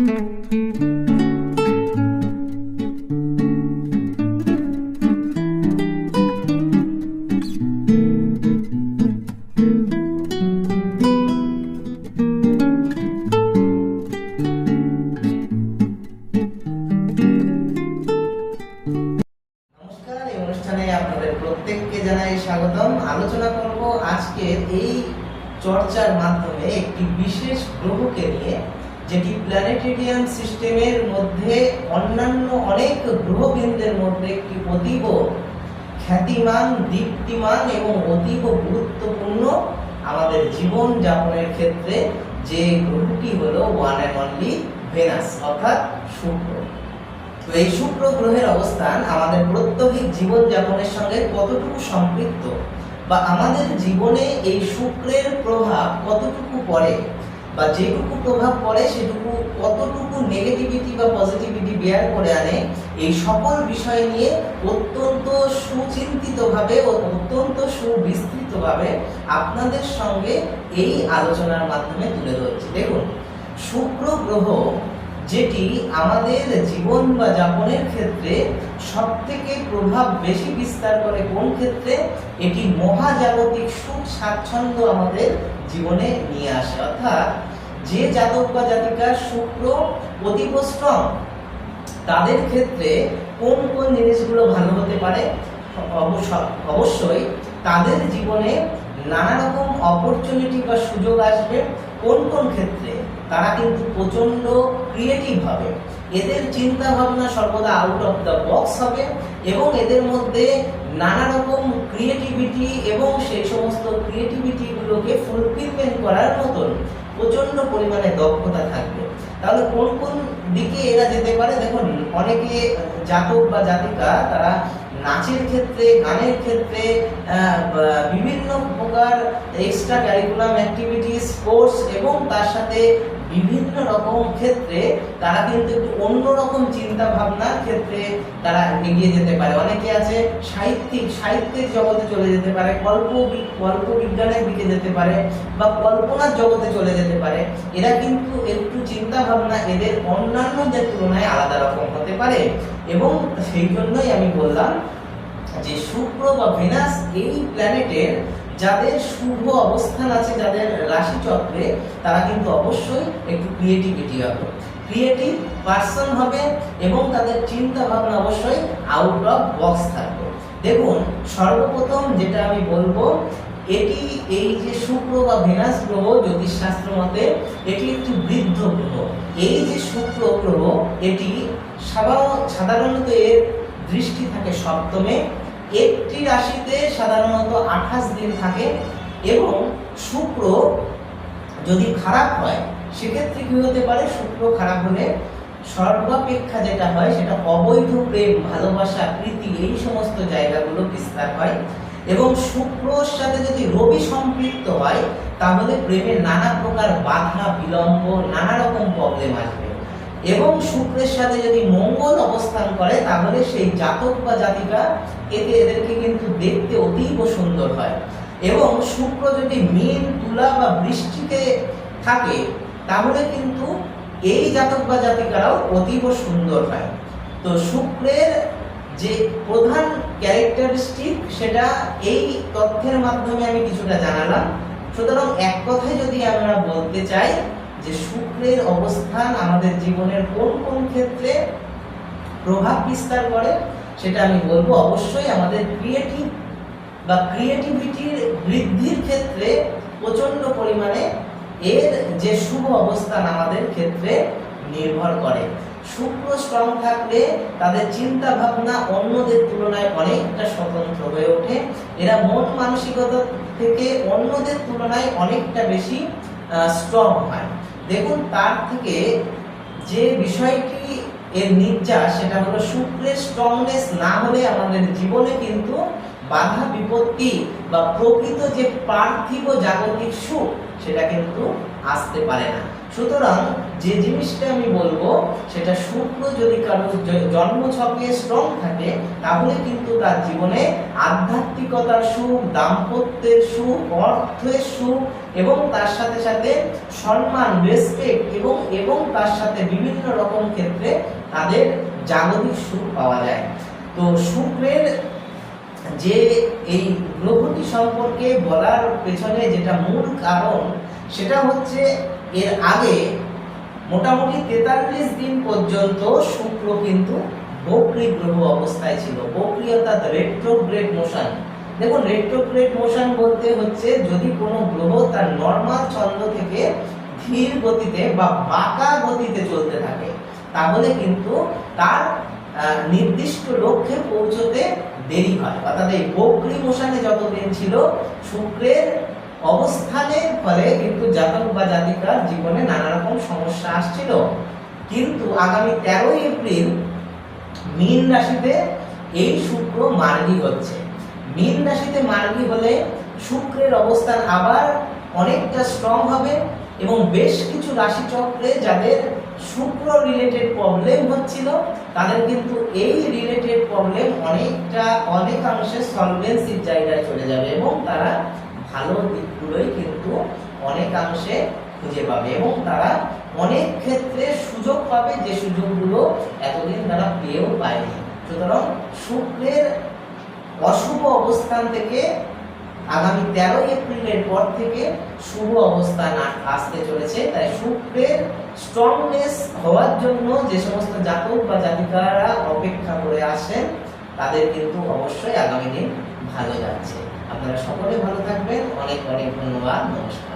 আপনাদের প্রত্যেককে জানাই স্বাগতম। আলোচনা করব আজকে এই চর্চার মাধ্যমে একটি বিশেষ গ্রহকে নিয়ে, যেটি প্ল্যানেটেরিয়াম সিস্টেমের মধ্যে অন্যান্য অনেক গ্রহবৃন্দের মধ্যে একটি অতীব খ্যাতিমান, দীপ্তিমান এবং অতীব গুরুত্বপূর্ণ আমাদের জীবন যাপনের ক্ষেত্রে যে গ্রহটি হলো ওয়ান অ্যান্ড অনলি ভেনাস, অর্থাৎ শুক্র। তো এই শুক্র গ্রহের অবস্থান আমাদের প্রত্যেক জীবন যাপনের সঙ্গে কতটুকু সম্পৃক্ত, বা আমাদের জীবনে এই শুক্রের প্রভাব কতটুকু পড়ে, বা যেটুকু প্রভাব পড়ে সেটুকু কতটুকু নেগেটিভিটি বা পজিটিভিটি বেয়ার করে আনে, এই সকল বিষয় নিয়ে অত্যন্ত সুচিন্তিতভাবে ও অত্যন্ত সুবিস্তৃতভাবে আপনাদের সঙ্গে এই আলোচনার মাধ্যমে তুলে ধরছি। দেখুন, শুক্র গ্রহ যেটি আমাদের জীবন বা যাপনের ক্ষেত্রে সবথেকে প্রভাব বেশি বিস্তার করে কোন ক্ষেত্রে? এটি মহাজাগতিক সুখ স্বাচ্ছন্দ্য আমাদের জীবনে নিয়ে আসে। অর্থাৎ যে জাতক বা জাতিকার শুক্র অতীব স্ট্রং, তাদের ক্ষেত্রে কোন কোন জিনিসগুলো ভালো হতে পারে? অবশ্যই তাদের জীবনে নানা রকম অপরচুনিটি বা সুযোগ আসবে। কোন কোন ক্ষেত্রে? তারা কিন্তু প্রচন্ড ক্রিয়েটিভ হবে, এদের চিন্তা ভাবনা সর্বদা আউট অফ দ্য বক্স হবে, এবং এদের মধ্যে নানা রকম ক্রিয়েটিভিটি এবং সেই সমস্ত ক্রিয়েটিভিটিগুলোকে ফুলফিলমেন্ট করার মতন প্রচন্ড পরিমাণে দক্ষতা থাকবে। তাহলে কোন কোন দিকে এরা যেতে পারে? দেখুন, অনেকে জাতক বা জাতিকা তারা নাচের ক্ষেত্রে, গানের ক্ষেত্রে, বিভিন্ন প্রকার এক্সট্রা ক্যারিকুলাম অ্যাক্টিভিটি, স্পোর্টস এবং তার সাথে বিভিন্ন রকম ক্ষেত্রে তারা কিন্তু একটু অন্যরকম চিন্তা ভাবনার ক্ষেত্রে তারা এগিয়ে যেতে পারে। অনেকে আছে সাহিত্যের জগতে চলে যেতে পারে, কল্প বিজ্ঞানের দিকে যেতে পারে, বা কল্পনার জগতে চলে যেতে পারে। এরা কিন্তু একটু চিন্তা ভাবনা এদের অন্যান্যদের তুলনায় আলাদা রকম হতে পারে, এবং সেই জন্যই আমি বললাম যে শুক্র বা ভেনাস এই প্ল্যানেটের যাদের শুভ অবস্থান আছে, যাদের রাশি চক্রে, তারা কিন্তু অবশ্যই একটু ক্রিয়েটিভ পার্সন হবে, এবং তাদের চিন্তা ভাবনা অবশ্যই আউট অফ বক্স থাকবে। দেখুন, সর্বপ্রথম যেটা আমি বলবো, এই যে শুক্র বা ভেনাস গ্রহ জ্যোতিষশাস্ত্র মতে এটি একটি বৃদ্ধ গ্রহ। এই যে শুক্র গ্রহ, এটি সাধারণত এর দৃষ্টি থাকে সপ্তমে, একটি রাশিতে সাধারণত 28 দিন থাকে, এবং শুক্র যদি খারাপ হয় সেক্ষেত্রে কি হতে পারে? শুক্র খারাপ হলে সর্বাপেক্ষা যেটা হয় সেটা অবৈধ প্রেম, ভালোবাসা, প্রীতি, এই সমস্ত জায়গাগুলো বিস্তার হয়। এবং শুক্রর সাথে যদি রবি সম্পৃক্ত হয় তাহলে প্রেমের নানা প্রকার বাধা, বিলম্ব, নানা রকম প্রবলেম আসবে। এবং শুক্রের সাথে যদি মঙ্গল অবস্থান করে তাহলে সেই জাতক বা জাতিকা এদেরকে কিন্তু দেখতে অতীব সুন্দর হয়। এবং শুক্র যদি মীন, তুলা বা বৃষ্টিতে থাকে তাহলে কিন্তু এই জাতক বা জাতিকারাও অতীব সুন্দর হয়। তো শুক্রের যে প্রধান ক্যারেক্টারিস্টিক সেটা এই তথ্যের মাধ্যমে আমি কিছুটা জানালাম। সুতরাং এক কথায় যদি আমরা বলতে চাই যে শুক্রের অবস্থান আমাদের জীবনের কোন কোন ক্ষেত্রে প্রভাব বিস্তার করে, সেটা আমি বলবো অবশ্যই আমাদের ক্রিয়েটিভিটির বৃদ্ধির ক্ষেত্রে প্রচন্ড পরিমাণে এর যে শুভ অবস্থান আমাদের ক্ষেত্রে নির্ভর করে। শুক্র স্ট্রং থাকলে তাদের চিন্তা ভাবনা অন্যদের তুলনায় অনেকটা স্বতন্ত্র হয়ে ওঠে। এরা মন মানসিকতা থেকে অন্যদের তুলনায় অনেকটা বেশি স্ট্রং হয়। দেখুন, তার থেকে যে বিষয়টি এর নির্যাস সেটা হলো শুক্রের স্ট্রংনেস না হলে আমাদের জীবনে কিন্তু বাধা বিপত্তি বা প্রকৃত যে পার্থিব জাগতিক সুখ সেটা কিন্তু আসতে পারে না। সুতরাং যে জিনিসটা আমি বলবো সেটা শুক্র যদি কারো জন্মছকে স্ট্রং থাকে তাহলে কিন্তু তার জীবনে আধ্যাত্মিকতার সুখ, দাম্পত্যের সুখ, অর্থের সুখ এবং তার সাথে সাথে সম্মান, রেসপেক্ট এবং তার সাথে বিভিন্ন রকম ক্ষেত্রে তাদের জাগতিক সুখ পাওয়া যায়। তো শুক্রের যে এই গ্রহটি সম্পর্কে বলার পেছনে যেটা মূল কারণ সেটা হচ্ছে এর আগে মোটামুটি 43 দিন পর্যন্ত শুক্র কিন্তু বক্রী গ্রহ অবস্থায় ছিল। বক্রী অর্থাৎ রেট্রোগ্রেড মোশন। দেখুন, রেট্রোগ্রেড মোশন বলতে হচ্ছে যদি কোনো গ্রহ তার নরমাল ছন্দ থেকে ধীর গতিতে বা বাঁকা গতিতে চলতে থাকে তাহলে কিন্তু তার নির্দিষ্ট লক্ষ্যে পৌঁছতে দেরি হয়। অর্থাৎ এই বক্রী মোশনে যতদিন ছিল শুক্রের অবস্থানের ফলে কিন্তু জাতক বা জাতিকার জীবনে নানা রকম সমস্যা আসছিল। কিন্তু আগামী 13 এপ্রিল মীন রাশিতে এই শুক্র মার্গী হচ্ছে। মীন রাশিতে মার্গী হলে শুক্রের অবস্থান আবার অনেকটা স্ট্রং হবে এবং বেশ কিছু রাশি চক্রে যাদের শুক্র রিলেটেড প্রবলেম হচ্ছিল তাদের কিন্তু এই রিলেটেড প্রবলেম অনেকাংশে সলভেন্সির জায়গায় চলে যাবে এবং তারা ভালো দিকগুলোই কিন্তু অনেকাংশে খুঁজে পাবে এবং তারা অনেক ক্ষেত্রে সুযোগ পাবে যে সুযোগগুলো এতদিন তারা পেয়েও পায়নি। সুতরাং শুক্রের অশুভ অবস্থান থেকে আগামী 13 এপ্রিলের পর থেকে শুভ অবস্থান আসতে চলেছে। তাই শুক্রের স্ট্রংনেস হওয়ার জন্য যে সমস্ত জাতক বা জাতিকারা অপেক্ষা করে আসেন তাদের কিন্তু অবশ্যই আগামী দিন ভালো যাচ্ছে। আপনারা সকলে ভালো থাকবেন। অনেক অনেক ধন্যবাদ। নমস্কার।